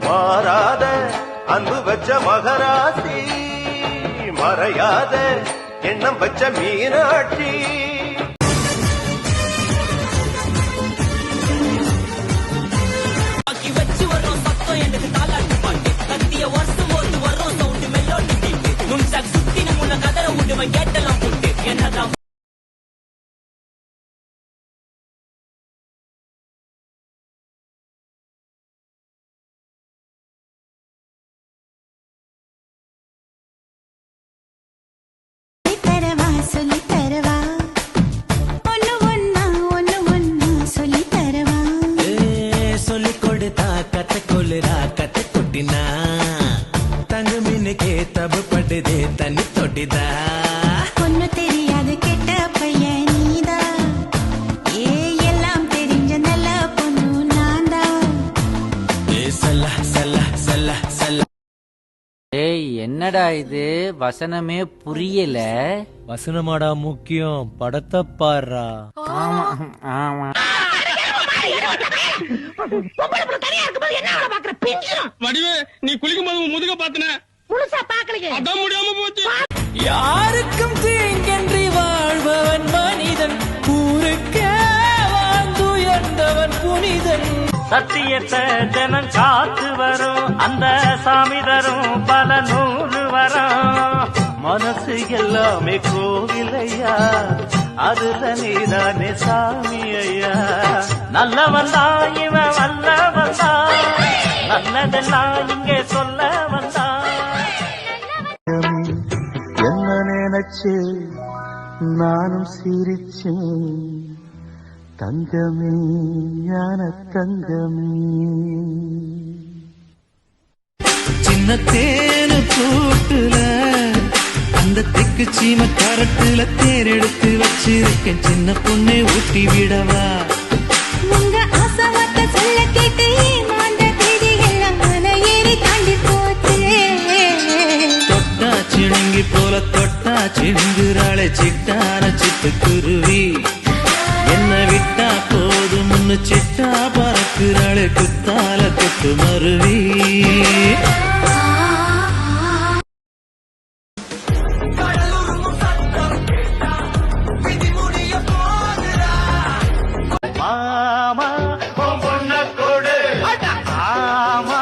மாறாத அன்பு வச்ச மகராசி, மறையாத எண்ணம் வச்ச மீனாட்சி. தங்கு மின்னுக்கே தபு படுதே தண்ணி தொட்டிதா ஒன்னு தெரியாது கெட்ட பையன் நீதா, எல்லாம் தெரிஞ்ச நல்ல பொண்ணு நான்தா. சல்ல சல்ல சல்ல சல்ல. ஏய் என்னடா இது, வசனமே புரியல. வசனமாடா முக்கியம், படத்தை பாடுறா. ஆமா ஆமா. நீ குளிக்கும் போது முதுக பாத்தன முழுசா பாக்கலையே, அதான் முடியாம போச்சு. யாருக்கும் தீங்கன்றி வாழ்பவன் மனிதன், ஊருக்கே வாழ்ந்துயர்ந்தவன் புனிதன். சத்தியத்தை ஜனம் காத்து வரும், அந்த சாமி தரும் பல நூறு வரும். மனசு எல்லாமே கோவிலையா, அதுல நீதானே சாமி ஐயா. நல்லவன் தான் இவன் வல்லவன் தான், நல்லதெல்லாம் இங்கே சொல்ல வந்தான். என்ன நினைச்சு நானும் சிரிச்சேன், தங்கமே ஞான தங்கமே. சின்ன தேனு கூட்டுல அந்த தெக்கு சீம கரட்டுல தேரெடுத்து வச்சிருக்கேன், சின்ன பொண்ணை ஊட்டி விடவா. உங்க ஆசவார்த்தை சொல்ல கேட்டு மாண்ட தேதி எல்லாம் மன ஏறி தாண்டி போச்சு. தொட்டா சிணுங்கி போல தொட்டா சிணுங்குறாளே சிட்டான சிட்டுக்குருவி. என்ன விட்டா போதும் முன்னு சிட்டா பறக்குறாளே குத்தால கொத்து மருவி. மாமா பொண்ண கொடு ஆமா.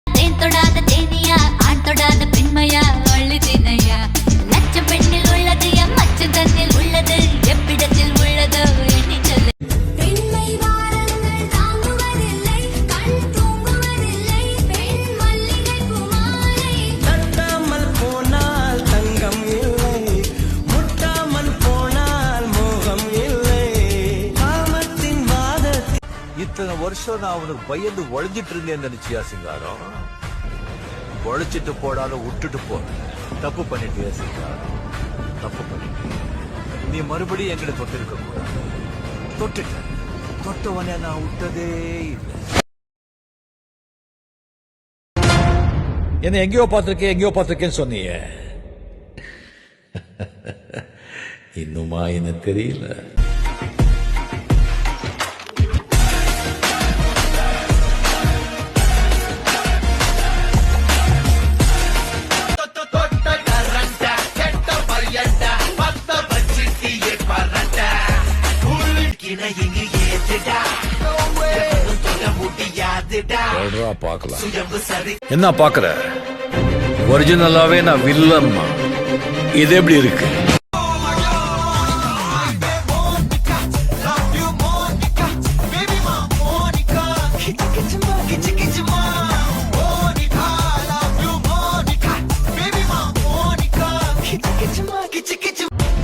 தேன் தொடாத தேனியா, ஆண் தொடாத பெண்மையா, அள்ளு தினையா. நச்ச பெண்ணில் உள்ளது எம் மச்ச தன்னில் உள்ளது, எவ்விடத்தில் உள்ளதோ எண்ணி சொல்லு. பெண்மை வாரங்கள் தாங்குவதில்லை, கண் தூங்குவதில்லை, பெண் மல்லிகை பூமாலை. தட்டாமல் போனால் தங்கம் இல்லை, முட்டாமல் போனால் மோகம் இல்லை. காமத்தின் வாதத்தில் இத்தனை வருஷம் நான் அவனுக்கு பயந்து உழைஞ்சிட்டு இருந்தேன்னு நினைச்சியா சிங்காரம்? உழைச்சிட்டு போடாத விட்டுட்டு போ. தப்பு பண்ணிட்டியா சிங்காரம், தப்பு பண்ணிட்டு. நீ மறுபடியும் எங்களை தொட்டிருக்க கூடாது. தொட்டுட்ட, தொட்டவனே நான் விட்டதே இல்லை. என்ன எங்கேயோ பார்த்திருக்கேன்னு சொன்னீங்க, இன்னுமா என்ன தெரியல? என்ன பாக்குற? ஒரிஜினலாவே நான் வில்லம்மா. இது எப்படி இருக்கு?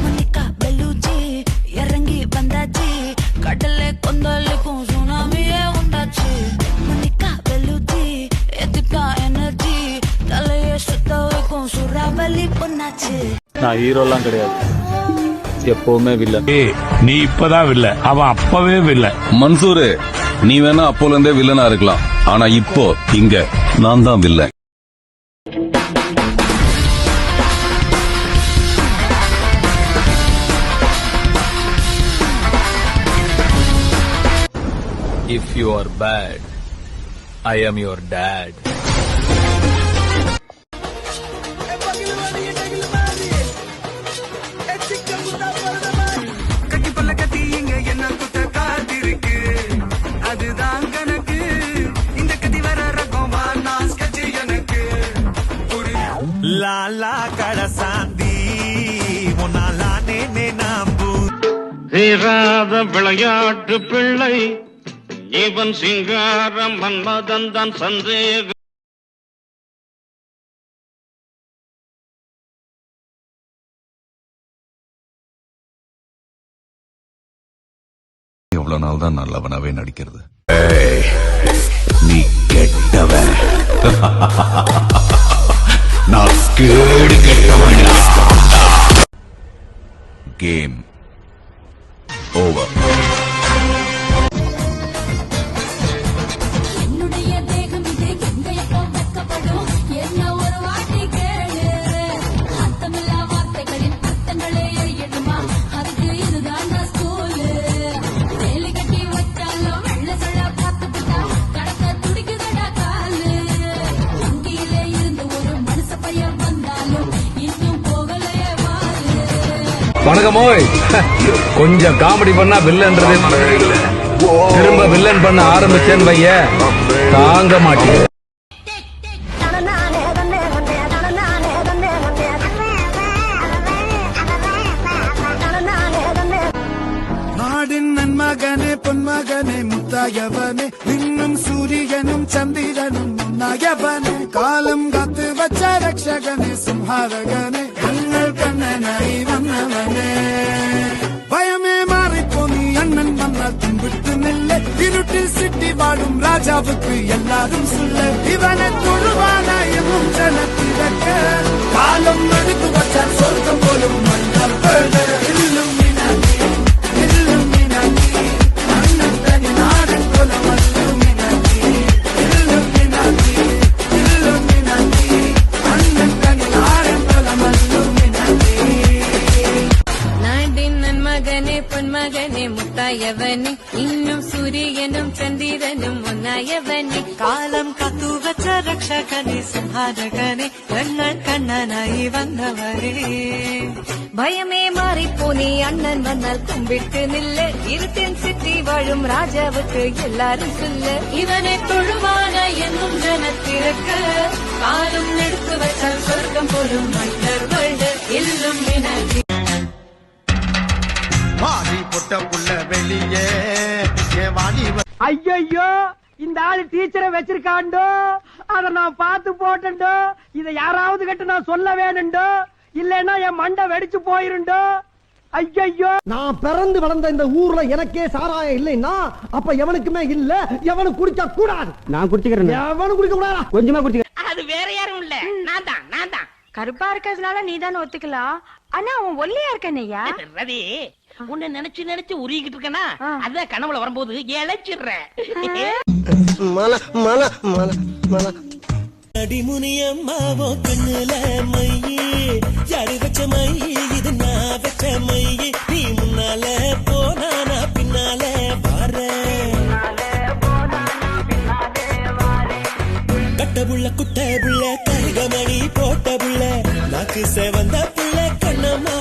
மோனிகா பெலூச்சி இறங்கி வந்தாச்சு, கடலை கொந்தளிக்கும் சுனாமியே உண்டாச்சு. மோனிகா பெலூச்சி எதுக்கா எனர்ஜி, தலையை சுத்த வைக்கும் சூறாவளி பொண்ணாச்சு. நான் ஹீரோலாம் கிடையாது, எப்பவுமே வில்ல. நீ இப்பதான் வில்ல, அவன் அப்பவே வில்ல. மன்சூரு நீ வேணா அப்போல இருந்தே வில்லனா இருக்கலாம், ஆனா இப்போ இங்க நான் தான் villain. If you are bad, I am your dad. லாலா கடசாந்தி முன்னாலானே நாம்பு தீராத விளையாட்டு பிள்ளை இவன் சிங்காரம் மன்மதன் தான் சந்தேக எவ்வளவு நாள் தான் நல்லவனாவே நடிக்கிறது? நீ கெட்டவன். நான் கேடு கெட்டவன். Game over. என்னுடைய தேகம் இது எங்க எப்போ வெட்கப்படும் என்ன ஒரு வாட்டி கேளு அர்த்தமில்லா வார்த்தைகளின் அர்த்தங்களே எழுதுமா அதுக்கு இதுதான் ஸ்கூலு வேலி கட்டி வச்சாலும் வெள்ள சொல்ல பார்த்துக்கிட்டா கடக்க துடிக்குதடா காலு வங்கியிலே இருந்து ஒரு மனுஷ பையன் வந்தாலும் இன்னும் போகலையே வாரு. வணக்கமோய், கொஞ்சம் காமெடி பண்ணா வில்லன்றதே மனதில் இல்ல. திரும்ப வில்லன் பண்ண ஆரம்பிச்சேன்னு வைய தாங்க மாட்டேன். நாடின் நன்மகனே பொன்மகனே முத்தாயவனே இன்னும் சூரியனும் சந்திரனும் முன்னாயவனே காலம் காத்து வச்ச ரக்ஷகனே சிம்ஹாரகனே கண்ணல் கண்ணனாய் வந்தவனே பயமே மாறிப்போ நீ அண்ணன் வந்தால் தும்பிட்டு நில்ல இருட்டில் சிட்டி வாடும் ராஜாவுக்கு எல்லாரும் சொல்ல இவனை தொழுவானா எனும் ஜனத்திறக்க காலம் நடுத்து வச்சால் சொர்க்கம் போலும் மன்னர் இல்லும் நாடின் நன்மகனே பொன்மகனே முத்தாயவனே இன்னும் சூரியனும் சந்திரனும் ஒன்னாயவனே காலம் காத்து வச்ச ரக்ஷகனே சம்ஹாரகனே கண்ணன் கண்ணனாய் வந்தவரே பயமே மாறிப்போனே அண்ணன் வந்தால் கும்பிட்டு நில்ல இருட்டின் சிட்டி வாழும் ராஜாவுக்கு எல்லாரும் சொல்ல இவனை தொழுவான என்னும் ஜனத்திறக்க காலம் எடுத்து வச்சால் சொர்க்கம் போடும் மன்னர் வருட எல்லும் வினாடி மாறி பொட்ட புள்ள வெளியே வாணி ஐயோ இந்த ஆளு டீச்சரை வச்சிருக்காண்டோ அத நான் பார்த்து போட்டண்டோ இத யாராவது கிட்ட நான் சொல்ல வேணுண்டோ இல்லன்னா என் மண்டை வெடிச்சு போயிருண்டோ. ஐயோ நான் பிறந்து வளர்ந்த இந்த ஊர்ல எனக்கே சாராயம் இல்லைன்னா அப்ப எவனுக்குமே இல்ல. எவனும் குடிக்க கூடாது. நான் குடிச்சுக்கிறேன். எவனும் குடிக்க கூடாதா? கொஞ்சமா குடிச்சுக்கிறேன். அது வேற யாரும் இல்ல, நான் தான் கருப்பா இருக்கிறதுனால நீ தானே ஒத்துக்கலாம். ஆனா அவன் ஒல்லியா இருக்கானேயா. ரவி உன்னை நினைச்சு உருகிட்டு இருக்கனா அதான் கனவுல வரும்போது இழைச்சிடுறேன். அடிமுனியம்மாவோ கண்ணுல மையே யாரு வச்ச மையே இது நான் வச்ச மையே நீ முன்னால போனா பின்னால வார கட்ட புள்ள குட்ட புள்ள கருகமணி போட்ட புள்ள நாக்கு செவந்த புள்ள கண்ணம்மா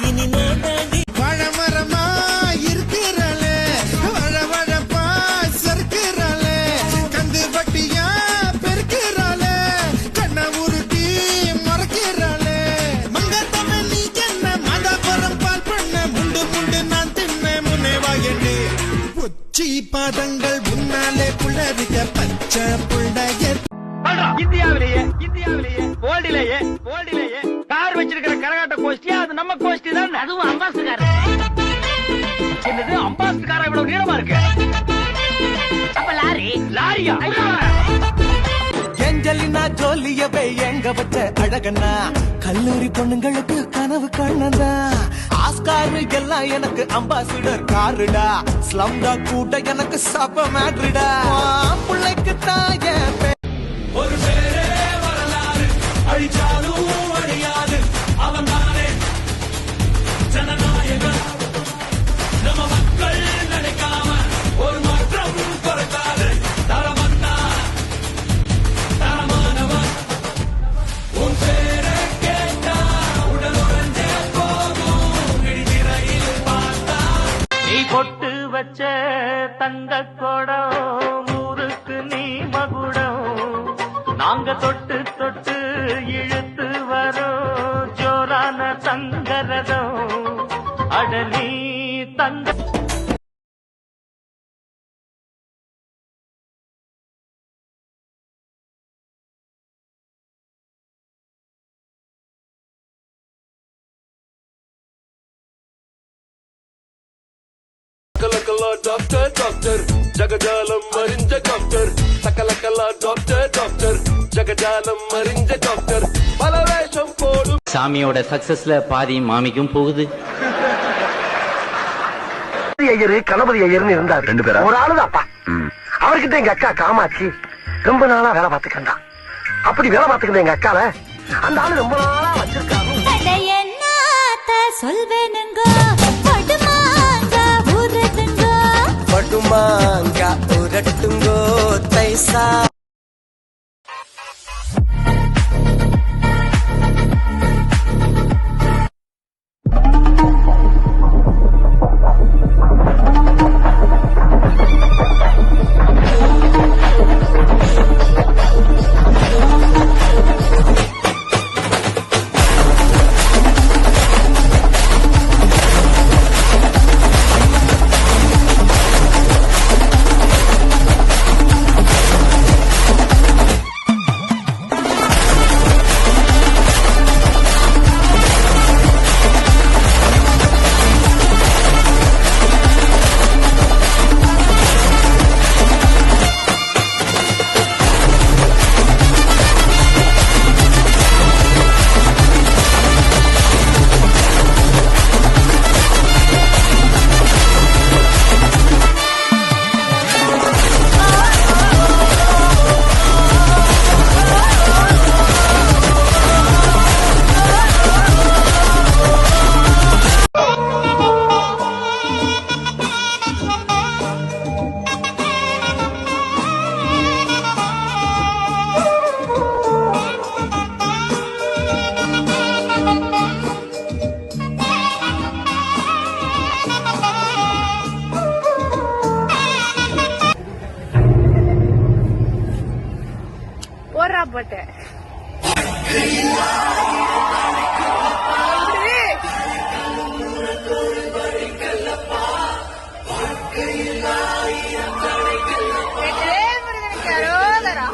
இனி நான் தாண்டி பழமரமா இருக்கிறாளே வழவழப்பா சறுக்கிறாளே கந்து பட்டியா பெருக்கிறாளே கண்ண உருட்டி மறக்கிறாளே மங்கத்தம நீ என்ன மதபுரம் பால் பண்ண முண்டு முண்டு நான் தின்ன முன்னே வாயண்டு உச்சி பாதங்கள் முன்னாலே புள்ளரிக்க பச்சை புள்ளைய இந்தியாவிலேயே வேர்ல்டிலேயே கார் வச்சிருக்கிற கரகாட்ட கோஷ்டி அது நம்ம கோஷ்டி தான். அதுவும் அம்பாஸ்டர் என்னது அம்பாஸ்டர் காரா இவ்வளவு நீளமா இருக்கு. அப்ப லாரியா ஏஞ்சலினா ஜோலியவே எங்க வச்ச அழகனா கல்லூரி பொண்ணுங்களுக்கு கனவு கண்ணதா ஆஸ்கார் எல்லாம் எனக்கு அம்பாசிடர் காருடா ஸ்லம்டா கூட்ட எனக்கு சப்ப மேட்ருடா பிள்ளைக்கு தாய ஒரு பேரே வரலாறு அழிச்சாலும் அழியாது அவன் தானே ஜனநாயகன் நம்ம மக்கள் நினைக்காம ஒரு மாற்றம் பிறக்காது தரமன்னா தரமானவன் உன் பேரை கேட்டா உடல் உறைஞ்சே போகும் இடிதிரையில் பார்த்தா நீ பொட்டு வச்ச தங்க குடம் ஊருக்கு நீ மகுடம் நாங்க தொட்டு தொட்டு இழுத்து வரோம் ஜோரான தங்கரதம் அடலி தங்க டாக்டர் டாக்டர் ஜகஜாலம் அறிஞ்ச டாக்டர் சக்கலக்கல்லா டாக்டர் டாக்டர் ஜகஜாலம் அறிஞ்ச டாக்டர் பல வேஷம் போடும் சாமியோட சக்சஸ்ல பாதி மாமிக்கும் போகுது. ஐயரு கணபதி ஐயர்னு இருந்தாரு 2 பேரா ஒரு ஆளுதாப்பா. அவர்கிட்ட எங்க அக்கா காமாட்சி ரொம்ப நாளா வேலை பார்த்துக்கண்டா. அப்படி வேலை பார்த்துக்கிட்ட எங்க அக்கால அந்த ஆளு ரொம்ப நாளா வச்சிருக்காரு. சொல்வேனுங்க படுமாங்க உருட்டுங்க படுமாங்க உரட்டுங்கோ தைசா போடுறா போட்டு முருகனுக்கு அரோகரா